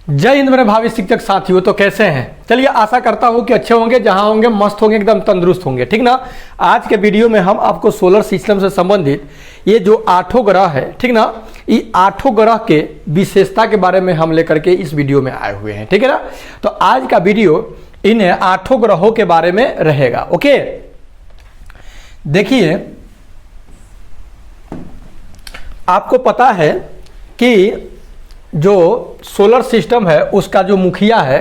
जय हिंद मेरे भावी शिक्षक साथियों। तो कैसे हैं? चलिए आशा करता हूं कि अच्छे होंगे, जहां होंगे मस्त होंगे, एकदम तंदुरुस्त होंगे, ठीक ना। आज के वीडियो में हम आपको सोलर सिस्टम से संबंधित ये जो 8 ग्रह है, ठीक ना, ये 8 ग्रह के विशेषता के बारे में हम लेकर के इस वीडियो में आए हुए हैं, ठीक है ना। तो आज का वीडियो इन 8 ग्रहों के बारे में रहेगा। ओके, देखिए आपको पता है कि जो सोलर सिस्टम है उसका जो मुखिया है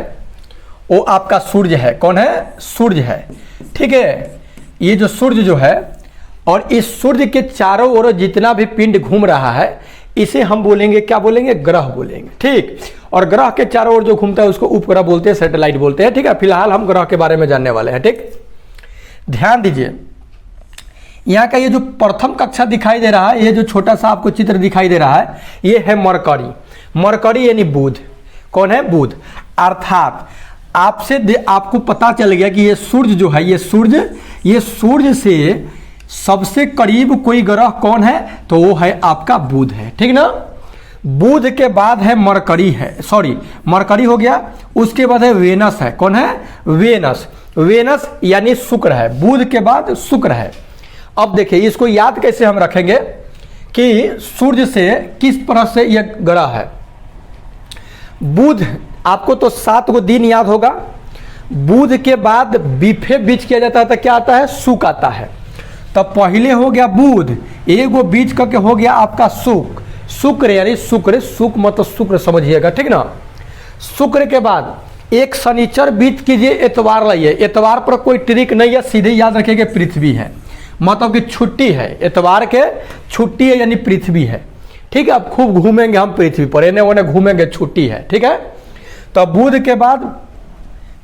वो आपका सूर्य है। कौन है? सूर्य है, ठीक है। ये जो सूर्य जो है, और इस सूर्य के चारों ओर जितना भी पिंड घूम रहा है इसे हम बोलेंगे, क्या बोलेंगे? ग्रह बोलेंगे, ठीक। और ग्रह के चारों ओर जो घूमता है उसको उपग्रह बोलते हैं, सैटेलाइट बोलते हैं, ठीक है। फिलहाल हम ग्रह के बारे में जानने वाले हैं, ठीक। ध्यान दीजिए, यहाँ का ये जो प्रथम कक्षा दिखाई दे रहा है, ये जो छोटा सा आपको चित्र दिखाई दे रहा है, ये है मरकरी। मरकरी यानी बुध। कौन है? बुध। अर्थात आपको पता चल गया कि ये सूर्य जो है, ये सूर्य से सबसे करीब कोई ग्रह कौन है? तो वो है आपका बुध है, ठीक ना। बुध के बाद है मरकरी है, सॉरी मरकरी हो गया। उसके बाद है वेनस है। कौन है? वेनस। वेनस यानी शुक्र है। बुध के बाद शुक्र है। अब देखिए इसको याद कैसे हम रखेंगे कि सूर्य से किस तरह से यह ग्रह है। बुध, आपको तो 7 गो दिन याद होगा। बुध के बाद बीफे बीच किया जाता है तो क्या आता है? शुक्र आता है। तो पहले हो गया बुध, एगो बीच करके हो गया आपका शुक्र। शुक्र यानी शुक्र मतलब शुक्र समझिएगा, ठीक ना। शुक्र के बाद एक शनिचर बीच कीजिए, एतवार लाइए। एतवार पर कोई ट्रिक नहीं है, सीधे याद रखिए कि पृथ्वी है, मतलब कि छुट्टी है। एतवार के छुट्टी है यानी पृथ्वी है, ठीक है। अब खूब घूमेंगे हम पृथ्वी पर, एने ओने घूमेंगे, छुट्टी है, ठीक है। तो बुध के बाद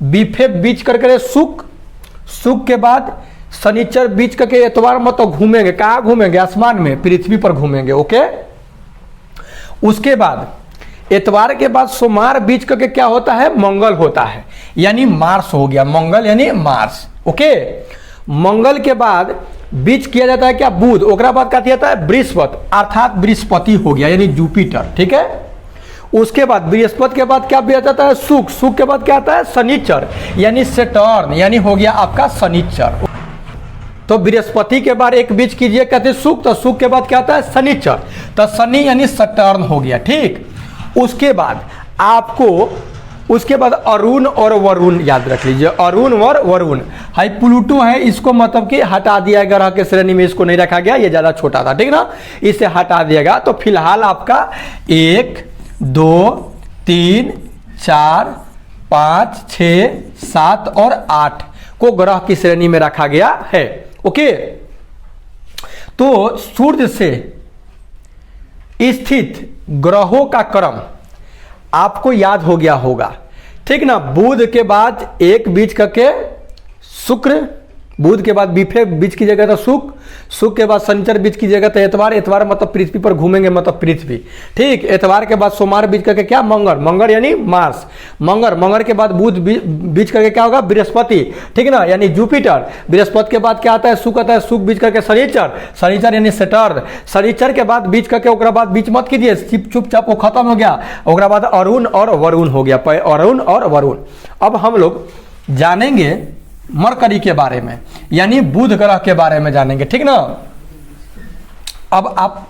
बीफे बीच करके शुक्र के बाद शनिचर बीच करके एतवार, मतलब घूमेंगे। कहाँ घूमेंगे? आसमान में, पृथ्वी पर घूमेंगे। ओके, उसके बाद एतवार के बाद सोमवार बीच करके क्या होता है? मंगल होता है, यानी मार्स हो गया। मंगल यानी मार्स। ओके, मंगल के बाद बीच किया जाता है क्या? बुध। ओकरा बाद क्या किया जाता है? बृहस्पति, अर्थात बृहस्पति हो गया यानी जुपिटर, ठीक है। उसके बाद बृहस्पति के बाद क्या किया जाता है? शुक्र। शुक्र के बाद क्या आता है? शनिचर यानी सैटर्न, यानी हो गया आपका शनिचर। तो बृहस्पति के बाद एक बीच कीजिए, कहते हैं शुक्र। तो शुक्र के बाद क्या आता है? शनिचर। तो शनि यानी सैटर्न हो गया, ठीक। उसके बाद आपको अरुण और वरुण याद रख लीजिए। अरुण और वरुण। हाई प्लूटो है, इसको मतलब कि हटा दिया ग्रह के श्रेणी में, इसको नहीं रखा गया, ये ज्यादा छोटा था, ठीक ना। इसे हटा दिएगा तो फिलहाल आपका 1 2 3 4 5 6 7 और 8 को ग्रह की श्रेणी में रखा गया है। ओके, तो सूर्य से स्थित ग्रहों का क्रम आपको याद हो गया होगा, ठीक ना। बुध के बाद एक बीच करके शुक्र, बुध के बाद बीफे बीच की जगह था शुक्र के बाद शनिचर बीच की जगह था एतवार मतलब पृथ्वी पर घूमेंगे, मतलब पृथ्वी, ठीक। एतवार के बाद सोमवार बीच करके क्या? मंगल यानी मार्स। मंगल के बाद बुध बीच करके क्या होगा? बृहस्पति, ठीक ना, यानी जुपिटर। बृहस्पति के बाद क्या आता है? शुक्र आता है। शुक्र बीच करके शनिचर यानी सैटर्न। शनिचर के बाद बीच करके ओकरा बाद बीच मत कीजिए, चुपचाप वो खत्म हो गया। ओकरा बाद अरुण और वरुण हो गया, अरुण और वरुण। अब हम लोग जानेंगे मरकरी के बारे में, यानी बुध ग्रह के बारे में जानेंगे, ठीक ना। अब आप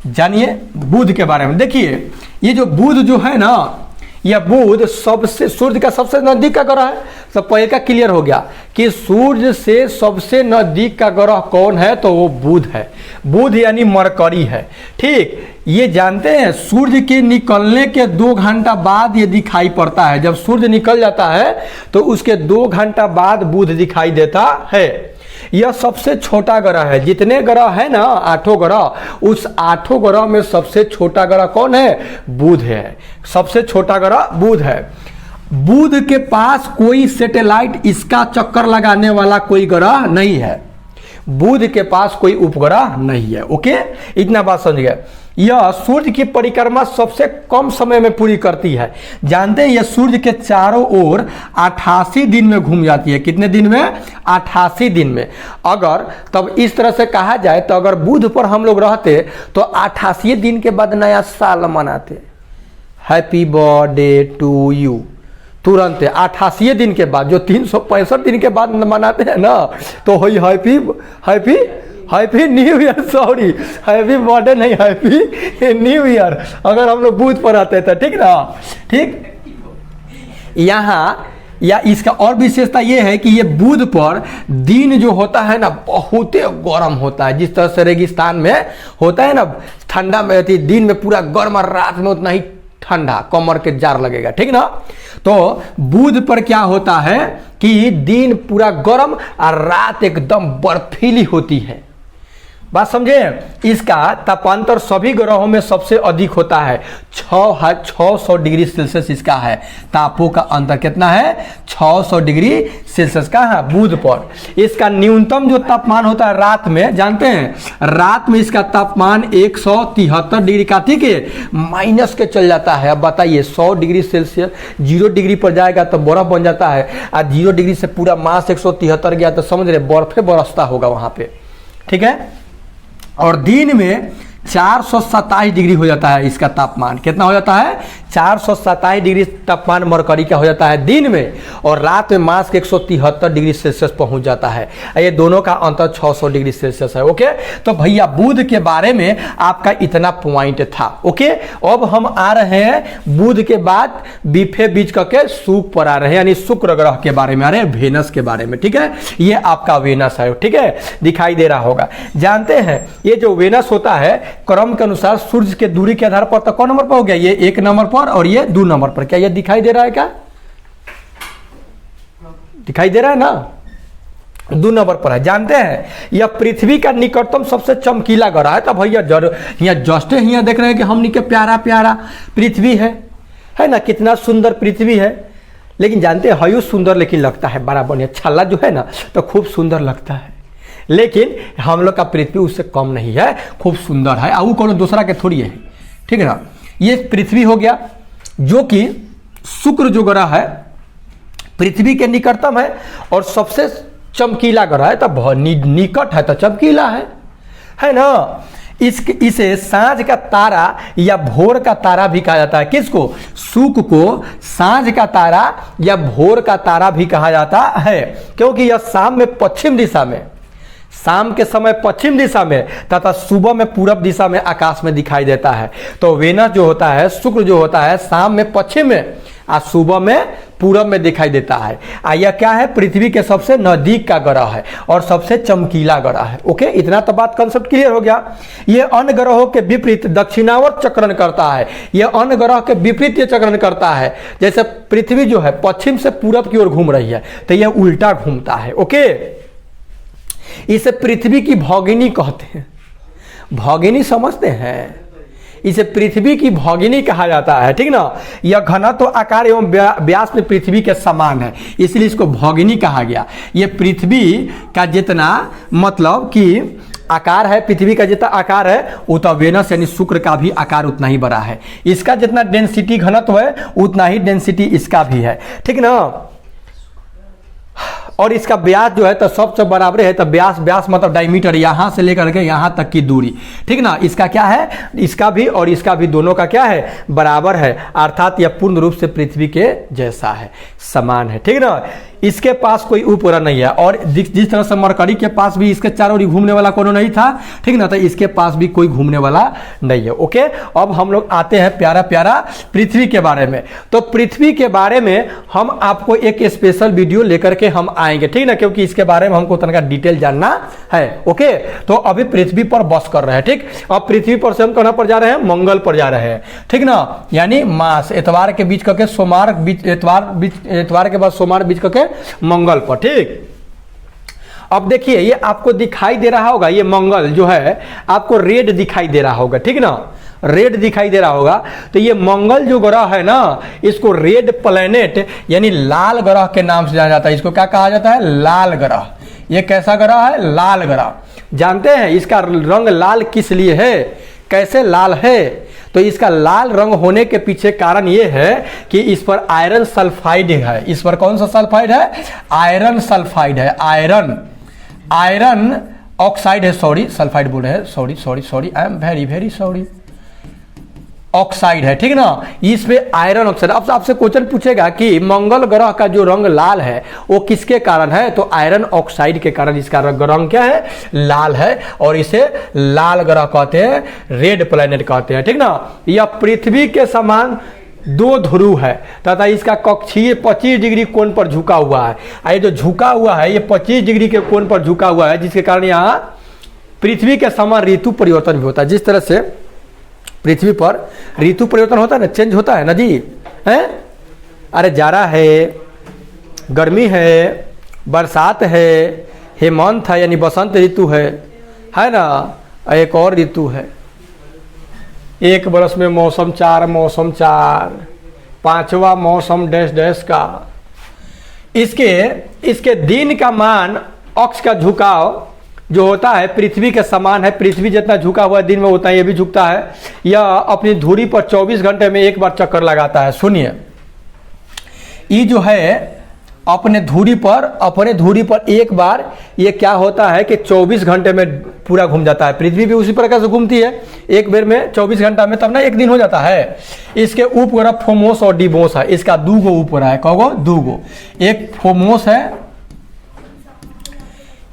जानिए बुध के बारे में। देखिए ये जो बुध जो है ना, यह बुध सबसे सूर्य का सबसे नजदीक का ग्रह है। तो पहले का क्लियर हो गया कि सूर्य से सबसे नजदीक का ग्रह कौन है? तो वो बुध है। बुध यानी मरकरी है, ठीक। ये जानते हैं सूर्य के निकलने के 2 घंटा बाद ये दिखाई पड़ता है। जब सूर्य निकल जाता है तो उसके 2 घंटा बाद बुध दिखाई देता है। यह सबसे छोटा ग्रह है। जितने ग्रह है ना, 8 ग्रह, उस 8 ग्रह में सबसे छोटा ग्रह कौन है? बुध है। सबसे छोटा ग्रह बुध है। बुध के पास कोई सैटेलाइट, इसका चक्कर लगाने वाला कोई ग्रह नहीं है। बुध के पास कोई उपग्रह नहीं है। ओके, इतना बात समझ गए। यह सूर्य की परिक्रमा सबसे कम समय में पूरी करती है। जानते हैं यह सूर्य के चारों ओर 88 दिन में घूम जाती है। कितने दिन में? 88 दिन में। अगर तब इस तरह से कहा जाए तो अगर बुध पर हम लोग रहते तो 88 दिन के बाद नया साल मनाते। हैप्पी बर्थडे टू यू, तुरंत 88 दिन के बाद, जो 365 दिन के बाद मनाते हैं ना, तो वही happy happy happy new year, sorry happy birthday नहीं, हैप्पी न्यू ईयर, अगर हम लोग बुध पर आते थे, ठीक ना। ठीक, यहाँ या इसका और विशेषता ये है कि ये बुध पर दिन जो होता है ना बहुत गर्म होता है, जिस तरह से रेगिस्तान में होता है ना ठंडा में, दिन में पूरा गर्म और रात में उतना ही ठंडा, कमर के जार लगेगा, ठीक ना। तो बुध पर क्या होता है कि दिन पूरा गर्म और रात एकदम बर्फीली होती है। बात समझे। इसका तापांतर सभी ग्रहों में सबसे अधिक होता है, 600 डिग्री सेल्सियस इसका है। तापों का अंतर कितना है, 600 डिग्री सेल्सियस का है बुध पर। इसका न्यूनतम जो तापमान होता है रात में, जानते हैं रात में इसका तापमान 173 डिग्री का, ठीक है, माइनस के चल जाता है। अब बताइए 100 डिग्री सेल्सियस 0 डिग्री पर जाएगा तो बर्फ बन जाता है, और 0 डिग्री से पूरा मास 173 गया तो समझ रहे बर्फे बरसता होगा वहां पे, ठीक है। और दिन में 427 डिग्री हो जाता है इसका तापमान, कितना हो जाता है 427 डिग्री तापमान मरकरी का हो जाता है दिन में, और रात में मास 173 डिग्री सेल्सियस पहुंच जाता है। ये दोनों का अंतर 600 डिग्री सेल्सियस है। ओके, तो भैया बुध के बारे में आपका इतना पॉइंट था। ओके, अब हम आ रहे हैं बुध के बाद बीफे बीच करके शुक्र पर आ रहे हैं, यानी शुक्र ग्रह के बारे में आ रहे हैं, वेनस के बारे में, ठीक है। ये आपका वेनस है, ठीक है, दिखाई दे रहा होगा। जानते हैं ये जो वेनस होता है क्रम के अनुसार सूर्य के दूरी के आधार पर, तो कौन नंबर पर हो गया, ये 1 नंबर पर और ये 2 नंबर पर। क्या ये दिखाई दे रहा है, क्या दिखाई दे रहा है ना, 2 नंबर पर है। जानते हैं यह पृथ्वी का निकटतम सबसे चमकीला ग्रह है। तो भैया यहाँ जस्ट यहाँ देख रहे हैं कि हमनी के प्यारा प्यारा पृथ्वी है ना, कितना सुंदर पृथ्वी है। लेकिन जानते हैं हयू सुंदर लेकिन लगता है बड़ा बढ़िया, छल्ला जो है ना तो खूब सुंदर लगता है, लेकिन हम लोग का पृथ्वी उससे कम नहीं है, खूब सुंदर है। वो कौन दूसरा के थोड़ी है, ठीक है ना। ये पृथ्वी हो गया, जो कि शुक्र जो ग्रह है पृथ्वी के निकटतम है और सबसे चमकीला ग्रह है। तो निकट है तो चमकीला है ना। इसे सांझ का तारा या भोर का तारा भी कहा जाता है। किसको, शुक्र को सांझ का तारा या भोर का तारा भी कहा जाता है, क्योंकि यह शाम में पश्चिम दिशा में, शाम के समय पश्चिम दिशा में तथा सुबह में पूरब दिशा में आकाश में दिखाई देता है। तो वेनस जो होता है, शुक्र जो होता है, शाम में पश्चिम में और सुबह में पूरब में दिखाई देता है। यह क्या है, पृथ्वी के सबसे नजदीक का ग्रह है और सबसे चमकीला ग्रह है। ओके, इतना तो बात कंसेप्ट क्लियर हो गया। यह अन्य ग्रहों के विपरीत दक्षिणावर्त चक्रण करता है। यह अन्य ग्रह के विपरीत ये चक्रण करता है। जैसे पृथ्वी जो है पश्चिम से पूरब की ओर घूम रही है, तो यह उल्टा घूमता है। ओके, इसे पृथ्वी की भौगिनी कहते हैं। भौगिनी समझते हैं, इसे पृथ्वी की भौगिनी कहा जाता है, ठीक ना। यह घनत्व तो आकार एवं व्यास में पृथ्वी के समान है, इसलिए इसको भौगिनी कहा गया। यह पृथ्वी का जितना मतलब कि आकार है, पृथ्वी का जितना आकार है उतना वेनस यानी शुक्र का भी आकार उतना ही बड़ा है। इसका जितना डेंसिटी घनत्व है उतना ही डेंसिटी इसका भी है, ठीक ना। और इसका व्यास जो है तो सबसे बराबर है। तो व्यास मतलब डायमीटर, यहां से लेकर के यहां तक की दूरी, ठीक ना। इसका क्या है, इसका भी और इसका भी दोनों का क्या है, बराबर है, अर्थात यह पूर्ण रूप से पृथ्वी के जैसा है, समान है, ठीक ना। इसके पास कोई उपग्रह नहीं है, और जिस तरह से मरकरी के पास भी इसके चारों ओर घूमने वाला कोनो नहीं था, ठीक ना, तो इसके पास भी कोई घूमने वाला नहीं है। ओके, अब हम लोग आते हैं प्यारा प्यारा पृथ्वी के बारे में। तो पृथ्वी के बारे में हम आपको एक स्पेशल वीडियो लेकर के हम आएंगे, ठीक ना, क्योंकि इसके बारे में हमको तनका डिटेल जानना है। ओके, तो अभी पृथ्वी पर बस कर रहे हैं, ठीक। अब पृथ्वी पर से हम कहां पर जा रहे हैं, मंगल पर जा रहे हैं, ठीक ना। यानी मास एतवार के बीच करके सोमवार, एतवार के बाद सोमवार बीच करके मंगल पर, ठीक। अब देखिए ये आपको दिखाई दे रहा होगा, ये मंगल जो है आपको रेड दिखाई दे रहा होगा, ठीक ना, रेड दिखाई दे रहा होगा। तो ये मंगल जो ग्रह है ना, इसको रेड प्लेनेट यानी लाल ग्रह के नाम से जाना जाता है। इसको क्या कहा जाता है, लाल ग्रह। ये कैसा ग्रह है, लाल ग्रह। जानते हैं इसका रंग लाल किस लिए है, कैसे लाल है, तो इसका लाल रंग होने के पीछे कारण ये है कि इस पर आयरन सल्फाइड है। इस पर कौन सा सल्फाइड है, आयरन सल्फाइड है, आयरन ऑक्साइड है, सॉरी सल्फाइड बोल रहे हैं, sorry I am very very sorry, oxide है, ठीक ना। इस पे आयरन ऑक्साइड। अब आपसे क्वेश्चन पूछेगा कि मंगल ग्रह का जो रंग लाल है वो किसके कारण है, तो आयरन ऑक्साइड के कारण इसका रंग क्या है, लाल है, और इसे लाल ग्रह कहते हैं, रेड प्लैनेट कहते हैं, ठीक ना। यह पृथ्वी के समान 2 ध्रुव है तथा इसका कक्षीय 25 डिग्री कोण पर झुका हुआ है। ये जो झुका हुआ है ये 25 डिग्री के कोण पर झुका हुआ है, जिसके कारण यहाँ पृथ्वी के समान ऋतु परिवर्तन भी होता है। जिस तरह से पृथ्वी पर ऋतु परिवर्तन होता है ना, चेंज होता है ना जी, है। अरे जाड़ा है, गर्मी है, बरसात है, हेमंत है यानी बसंत ऋतु है ना, एक और ऋतु है। एक बरस में मौसम 4, 5वां मौसम डैश डैश का। इसके दिन का मान, अक्ष का झुकाव जो होता है पृथ्वी के समान है। पृथ्वी जितना झुका हुआ दिन में होता है ये भी झुकता है। यह अपनी धुरी पर 24 घंटे में एक बार चक्कर लगाता है। सुनिए, ये जो है अपने धुरी पर एक बार ये क्या होता है कि 24 घंटे में पूरा घूम जाता है। पृथ्वी भी उसी प्रकार से घूमती है, एक बेर में 24 घंटा में, तब ना एक दिन हो जाता है। इसके उपग्रह फोमोस और डिमोस है। इसका 2 गो उपग्रह है। कौगो? 2 गो। एक फोमोस है,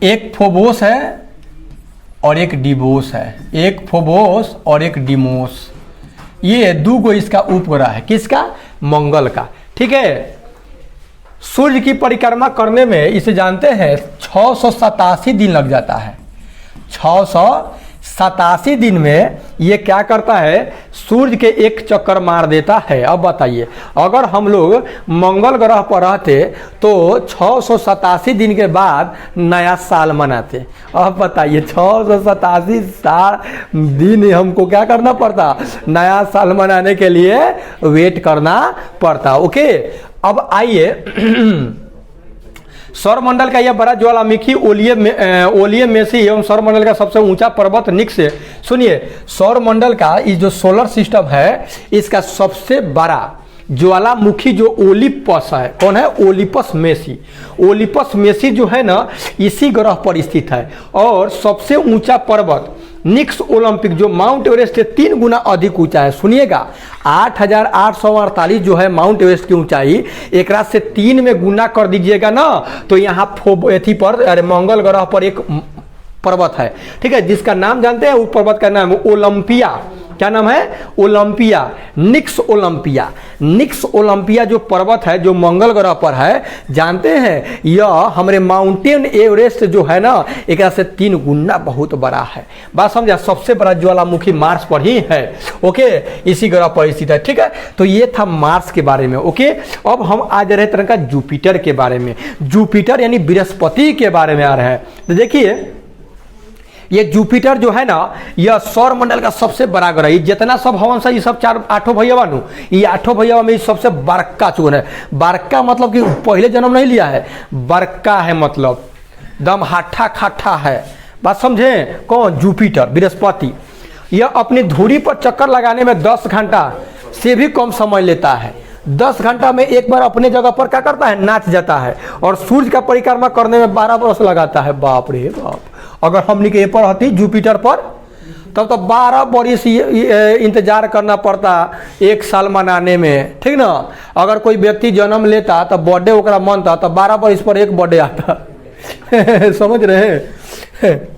एक फोबोस है और एक डिबोस है। एक फोबोस और एक डिमोस, ये 2 गो इसका उपग्रह है। किसका? मंगल का, ठीक है। सूर्य की परिक्रमा करने में इसे जानते हैं 687 दिन लग जाता है। 687 दिन में ये क्या करता है, सूर्य के एक चक्कर मार देता है। अब बताइए, अगर हम लोग मंगल ग्रह पर रहते तो 687 दिन के बाद नया साल मनाते। अब बताइए 687 दिन हमको क्या करना पड़ता, नया साल मनाने के लिए वेट करना पड़ता। ओके, अब आइए सौरमंडल का यह बड़ा ज्वालामुखी ओलियम मेसी एवं सौरमंडल का सबसे ऊंचा पर्वत निक्स है। सुनिए, सौरमंडल का ये जो सोलर सिस्टम है इसका सबसे बड़ा ज्वालामुखी जो ओलिपस है, कौन है? Olympus Messi. ओलिपस मेसी जो है ना, इसी ग्रह पर स्थित है। और सबसे ऊंचा पर्वत निक्स ओलंपिक जो माउंट एवरेस्ट से 3 गुना अधिक ऊंचा है। सुनिएगा, 8,848 जो है माउंट एवरेस्ट की ऊंचाई, एक रात से 3 में गुना कर दीजिएगा ना, तो यहाँ मंगल ग्रह पर एक पर्वत है, ठीक है, जिसका नाम जानते हैं? उस पर्वत का नाम ओलंपिया। क्या नाम है? ओलंपिया, निक्स ओलंपिया। निक्स ओलंपिया जो पर्वत है जो मंगल ग्रह पर है, जानते हैं यह हमारे माउंटेन एवरेस्ट जो है ना, एक से 3 गुना बहुत बड़ा है। बात समझा? सबसे बड़ा ज्वालामुखी मार्स पर ही है। ओके, इसी ग्रह पर स्थित है, ठीक है। तो ये था मार्स के बारे में। ओके, अब हम आज रहे तरह का जुपिटर के बारे में। जुपिटर यानी बृहस्पति के बारे में आ रहे हैं। तो देखिए, ये जुपिटर जो है ना, यह सौर मंडल का सबसे बड़ा ग्रह है। जितना सब हवन से ये सब 8 भैया बानू, ये 8 भैया में सबसे बड़का चोर है। बड़का मतलब कि पहले जन्म नहीं लिया है, बड़का है मतलब दम हाठा खाठा है। बात समझे? कौन? जुपिटर, बृहस्पति। यह अपनी धुरी पर चक्कर लगाने में 10 घंटा से भी कम समय लेता है। 10 घंटा में एक बार अपने जगह पर क्या करता है, नाच जाता है। और सूर्य का परिक्रमा करने में 12 वर्ष लगाता है। बाप रे बाप, अगर हमने के पर होती जुपिटर पर तब तो 12 बरिस इंतजार करना पड़ता एक साल मनाने में, ठीक ना। अगर कोई व्यक्ति जन्म लेता तो बर्थडे ओकरा मनता तो 12 बरिस पर एक बर्थडे आता। समझ रहे हैं?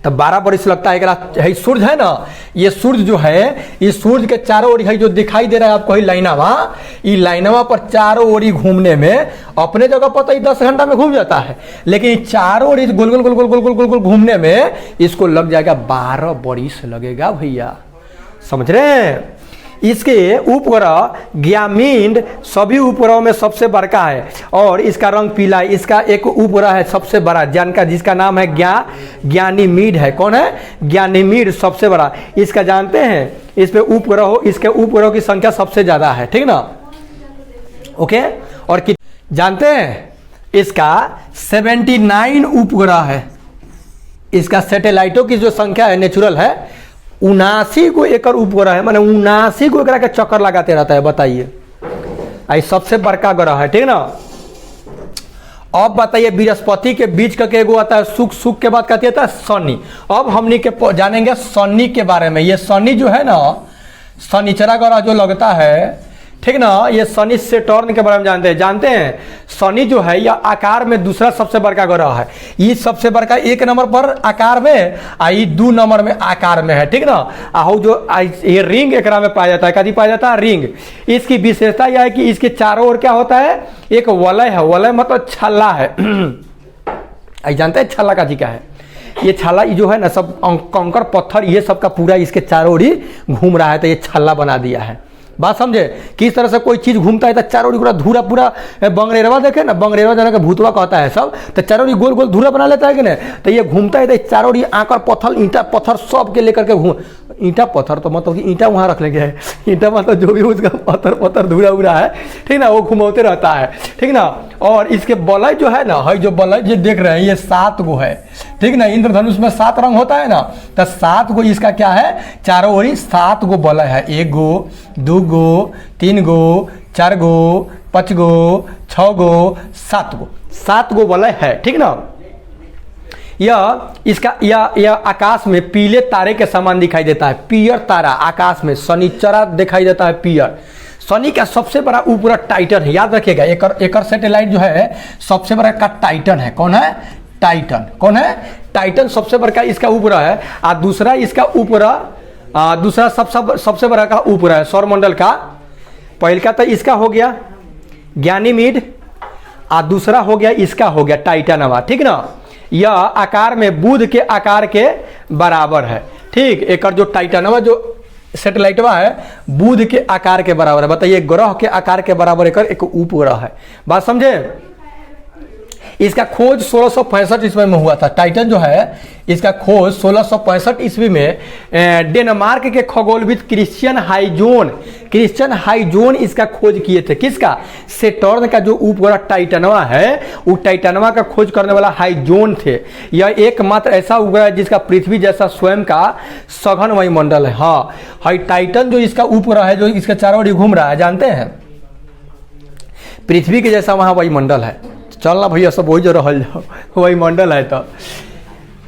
तब 12 बरिस लगता है। सूर्य है ना, ये सूर्य जो है, इस सूर्य के चारों ओर जो दिखाई दे रहा है आपको, लाइनवा, ये लाइनवा पर चारों ओरी घूमने में अपने जगह पर तो 10 घंटा में घूम जाता है, लेकिन चारों ओरी गोल गोल गोल गोल गोल गोल गोल गोल घूमने में इसको लग जाएगा 12 बरिस लगेगा भैया। समझ रहे हैं? इसके उपग्रह ग्यामीड सभी उपग्रहों में सबसे बड़का है और इसका रंग पीला है। इसका एक उपग्रह है सबसे बड़ा जानकार, जिसका नाम है ज्ञानीमीड है। कौन है? ज्ञानीमीड सबसे बड़ा। इसका जानते हैं, इस पे इसके उपग्रहों की संख्या सबसे ज्यादा है, ठीक ना। ओके, और जानते हैं इसका 79 उपग्रह है। इसका सैटेलाइटों की जो संख्या है नेचुरल है 79 को एकड़ उपग्रह है, माने 79 को एकड़ के चक्कर लगाते रहता है। बताइए, आई सबसे बड़का ग्रह है, ठीक ना। अब बताइए, बृहस्पति के बीच का एगो आता है सुख के बाद कहती है शनि। अब हमनी के जानेंगे शनि के बारे में। ये शनि जो है ना, शनिचरा ग्रह जो लगता है, ठीक ना, ये शनि सेटर्न के बारे में जानते हैं। शनि जो है यह आकार में दूसरा सबसे बड़का ग्रह है। ये सबसे बड़का 1 नंबर पर आकार में, ये 2 नंबर में आकार में है, ठीक ना। आहू जो ये रिंग एकरा में पाया जाता है, कभी पाया जाता है रिंग। इसकी विशेषता यह है कि इसके चारों ओर क्या होता है, एक वलय है। वलय मतलब छल्ला है। जानते हैं छल्ला का जी क्या है? ये छल्ला जो है ना, सब कंकर पत्थर ये सब का पूरा इसके चारों ओर ही घूम रहा है, तो ये छल्ला बना दिया है। बात समझे? किस तरह से कोई चीज घूमता है तो चारों ओर धूरा पूरा, बंगरेरवा देखे ना, बंगरेरवा जाने का भूतवा कहता है सब, तो चारों ओर गोल गोल धूरा बना लेता है कि नहीं, तो ये घूमता है तो चारों ओर आकर पत्थर ईंटा पत्थर सब के लेकर के घूम, ईंटा पत्थर तो मतलब कि ईंटा वहाँ रख लेंगे है, ईंटा मतलब जो भी उसका पत्थर धूरा उड़ा है, ठीक ना, वो घुमाते रहता है, ठीक ना। और इसके बलय जो है ना, जो बलय जो देख रहे हैं ये 7 गो है, ठीक ना। इंद्रधनुष में 7 रंग होता है ना, तो 7 गो इसका क्या है, चारों ओर 7 गो बलय है। 1 गो, 2 गो, 3 गो, 4 गो, 5 गो, 6 गो, 7 गो बलय है, ठीक ना। यह आकाश में पीले तारे के समान दिखाई देता है। पियर तारा आकाश में शनिचरा दिखाई देता है पियर। शनि का सबसे बड़ा उपग्रह टाइटन है, याद रखिएगा। एक सैटेलाइट जो है सबसे बड़ा का टाइटन है। कौन है? टाइटन। कौन है? टाइटन सबसे बड़ा इसका उपग्रह है। और दूसरा इसका उपग्रह, दूसरा सबसे बड़ा का उपग्रह है सौरमंडल का। पहले का तो इसका हो गया ज्ञानीमीड, और दूसरा हो गया इसका हो गया टाइटनवा, ठीक ना। यह आकार में बुध के आकार के बराबर है, ठीक। एक जो टाइटनवा जो सैटेलाइटवा है बुध के आकार के बराबर है। बताइए, ग्रह के आकार के बराबर एक उपग्रह है। बात समझे? इसका खोज 1665 ईस्वी में हुआ था। टाइटन जो है इसका खोज 1665 ईस्वी में डेनमार्क के खगोलविद क्रिश्चियन हाइजोन इसका खोज किए थे। किसका? सेटर्न का जो उपग्रह टाइटनवा है, वो टाइटनवा का खोज करने वाला हाइजोन थे। यह एकमात्र ऐसा उपग्रह है जिसका पृथ्वी जैसा स्वयं का सघन वायुमंडल है। हाँ, हाई टाइटन जो इसका उपग्रह है जो इसके चारों ओर घूम रहा है, जानते हैं पृथ्वी के जैसा वहाँ वायुमंडल है। चलना भैया सब वही जो रहल जाओ, वही मंडल है। तो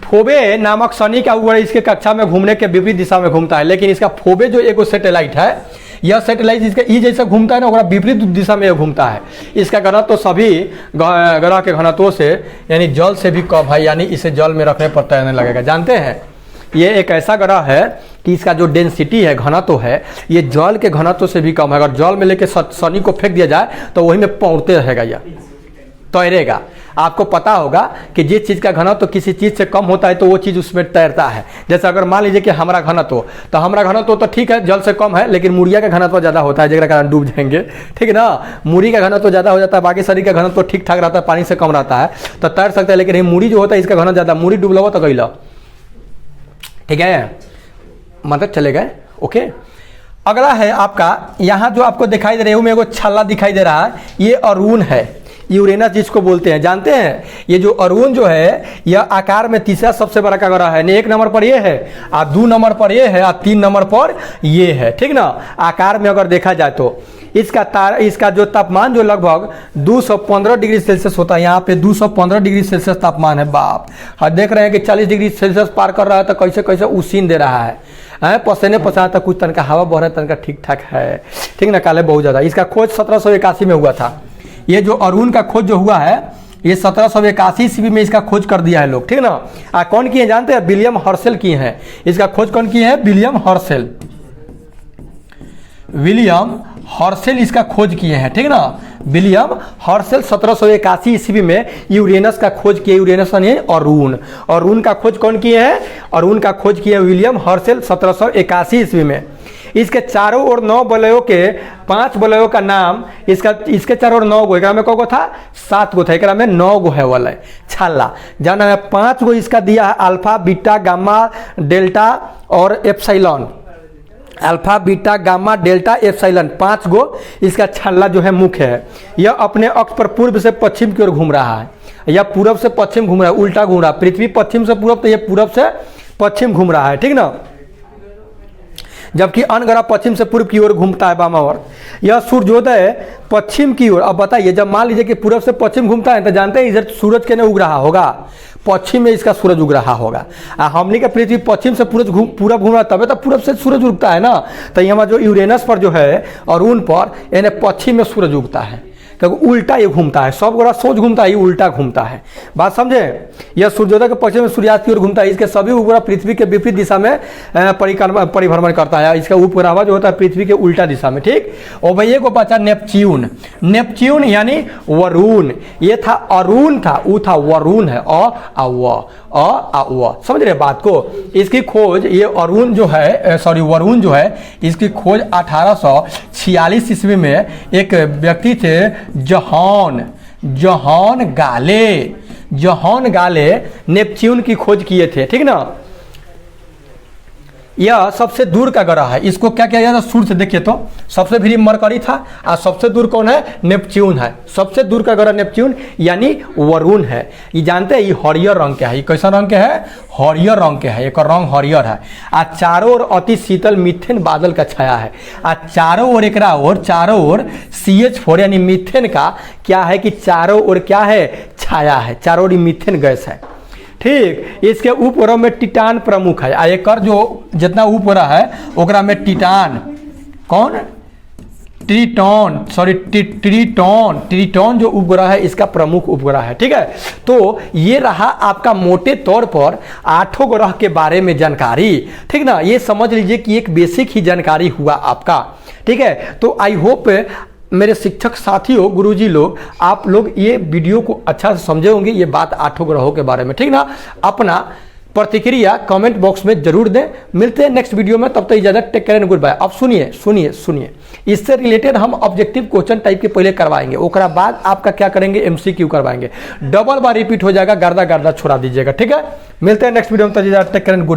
फोबे नामक शनि का उपग्रह इसके कक्षा में घूमने के विपरीत दिशा में घूमता है। लेकिन इसका फोबे जो एक सैटेलाइट है, यह सैटेलाइट इसका ई जैसा घूमता है ना, विपरीत दिशा में घूमता है। इसका घनत्व तो सभी ग्रह के घनत्वों से यानी जल से भी कम है, यानी इसे जल में रखने पर तैरने लगेगा। जानते हैं ये एक ऐसा ग्रह है कि इसका जो डेंसिटी है, घनत्व है, ये जल के घनत्व से भी कम है। अगर जल में लेके शनि को फेंक दिया जाए तो वही में पौड़ते रहेगा या तैरेगा। आपको पता होगा कि जिस चीज़ का घनत्व तो किसी चीज़ से कम होता है तो वो चीज़ उसमें तैरता है। जैसे अगर मान लीजिए कि हमारा घनत्व तो हमारा घनत्व तो ठीक है जल से कम है, लेकिन मुड़िया का घनत्व ज़्यादा होता है, जिसके कारण डूब जाएंगे, ठीक है ना। मुड़ी का घनत्व ज़्यादा हो जाता है, बाकी शरीर का घनत्व ठीक ठाक रहता है, पानी से कम रहता है तो तैर सकते हैं। लेकिन मुड़ी जो होता है इसका घनत्व ज़्यादा, मुड़ी डूब लो तो गई लो, ठीक है, मतलब चले गए। ओके, अगला है आपका, यहाँ जो आपको दिखाई दे रही है में एगो छल्ला दिखाई दे रहा है, ये अरुण है, यूरेनस जिसको बोलते हैं। जानते हैं ये जो अरुण जो है यह आकार में तीसरा सबसे बड़ा का ग्रह है। 1 नंबर पर ये है, और 2 नंबर पर ये है, और 3 नंबर पर ये है, ठीक ना। आकार में अगर देखा जाए तो इसका जो तापमान जो लगभग 215 डिग्री सेल्सियस होता है। यहाँ पे 215 डिग्री सेल्सियस तापमान है। बाप, और देख रहे हैं कि 40 डिग्री सेल्सियस पार कर रहा है तो कैसे कैसे उसीन दे रहा है, पसीने पसीना कुछ तनका हवा बह रहा है, तनका ठीक ठाक है, ठीक ना। काले बहुत ज़्यादा। इसका खोज 1781 में हुआ था। ये जो अरुण का खोज जो हुआ है ये 1781 ईस्वी में इसका खोज कर दिया है लोग, ठीक ना। कौन किए जानते हैं? विलियम हर्शेल किए हैं। इसका खोज कौन किए हैं? विलियम हर्शेल इसका खोज किए हैं, ठीक ना। विलियम हर्शेल 1781 ईस्वी में यूरेनस का खोज किए। यूरेनस यानी अरुण का खोज कौन किए हैं? अरुण का खोज किए विलियम हर्शेल 1781 ईस्वी में। इसके चारों ओर 9 वलयों के 5 वलयों का नाम इसके चारों ओर 9 गो, एक में कौन था? 7 गो था, एक में 9 गो है वलय छाला। जाना है 5 गो इसका दिया है अल्फा बीटा गामा डेल्टा और epsilon. Alpha beta gamma delta epsilon 5 गो इसका छल्ला जो है मुख्य है। यह अपने अक्ष पर पूर्व से पश्चिम की ओर घूम रहा है, या पूरब से पश्चिम घूम रहा है, उल्टा घूम रहा है। पृथ्वी पश्चिम से पूरब तो ये पूरब से पश्चिम घूम रहा है, ठीक ना। जबकि अन्य ग्रह पश्चिम से पूर्व की ओर घूमता है वामावर्त। यह सूर्योदय पश्चिम की ओर, अब बताइए जब मान लीजिए कि पूर्व से पश्चिम घूमता है तो जानते हैं इधर सूरज के न उग रहा होगा, पश्चिम में इसका सूरज उग रहा होगा। हमने का पृथ्वी पश्चिम से पूरब घूम रहा, तबे तो पूरब से सूरज उगता है ना। तो यहाँ जो यूरेनस पर जो है और उन पर यानी पश्चिम में सूरज उगता है, क्योंकि उल्टा ये घूमता है, सब ग्रह सोच घूमता है, ये उल्टा घूमता है। बात समझे? यह सूर्योदय के पश्चिम में सूर्यास्त की ओर घूमता है। इसके सभी उपग्रह पृथ्वी के विपरीत दिशा में परिभ्रमण करता है। इसका उपग्रह जो होता है पृथ्वी के उल्टा दिशा में, ठीक। और भैया को बचा नेपच्यून। नेपच्यून यानी वरुण, ये था अरुण था, वो था वरुण है, समझ रहे बात को। इसकी खोज ये अरुण जो है, सॉरी वरुण जो है, इसकी खोज 1846 ईस्वी में एक व्यक्ति थे जॉन गाले नेपच्यून की खोज किए थे, ठीक ना। यह सबसे दूर का ग्रह है। इसको क्या किया जाता है सूर्य से, देखिए तो सबसे भी मरकरी था और सबसे दूर कौन है? नेपच्यून है। सबसे दूर का ग्रह नेपच्यून यानी वरुण है। ये जानते हैं ये हरियर रंग के है। ये कैसा रंग के है? हरियर रंग के है, एक रंग हरियर है। आ चारों ओर अति शीतल मीथेन बादल का छाया है। आ चारों ओर चारों ओर CH4 यानी मीथेन का क्या है कि चारों ओर क्या है? छाया है। चारों ओर मीथेन गैस है, ठीक। इसके उपग्रह में टिटान प्रमुख है। आ एक जो जितना उपग्रह है ओकरा में टिटान, कौन? ट्रिटॉन जो उपग्रह है इसका प्रमुख उपग्रह है, ठीक है। तो ये रहा आपका मोटे तौर पर 8 ग्रह के बारे में जानकारी, ठीक ना। ये समझ लीजिए कि एक बेसिक ही जानकारी हुआ आपका, ठीक है। तो आई होप मेरे शिक्षक साथियों, गुरुजी लोग, आप लोग ये वीडियो को अच्छा से समझे होंगे, ये बात 8 ग्रहों के बारे में, ठीक ना। अपना प्रतिक्रिया कमेंट बॉक्स में जरूर दें। मिलते हैं नेक्स्ट वीडियो में, तब तक इजाजत, take care and good bye. अब सुनिए, इससे रिलेटेड हम ऑब्जेक्टिव क्वेश्चन टाइप के पहले करवाएंगे, ओकरा बाद आपका क्या करेंगे? MCQ करवाएंगे। डबल बार रिपीट हो जाएगा, गर्दा छोड़ा दीजिएगा, ठीक है। मिलते हैं नेक्स्ट वीडियो में, तब इजाजत, टेक केयर एंड गुड।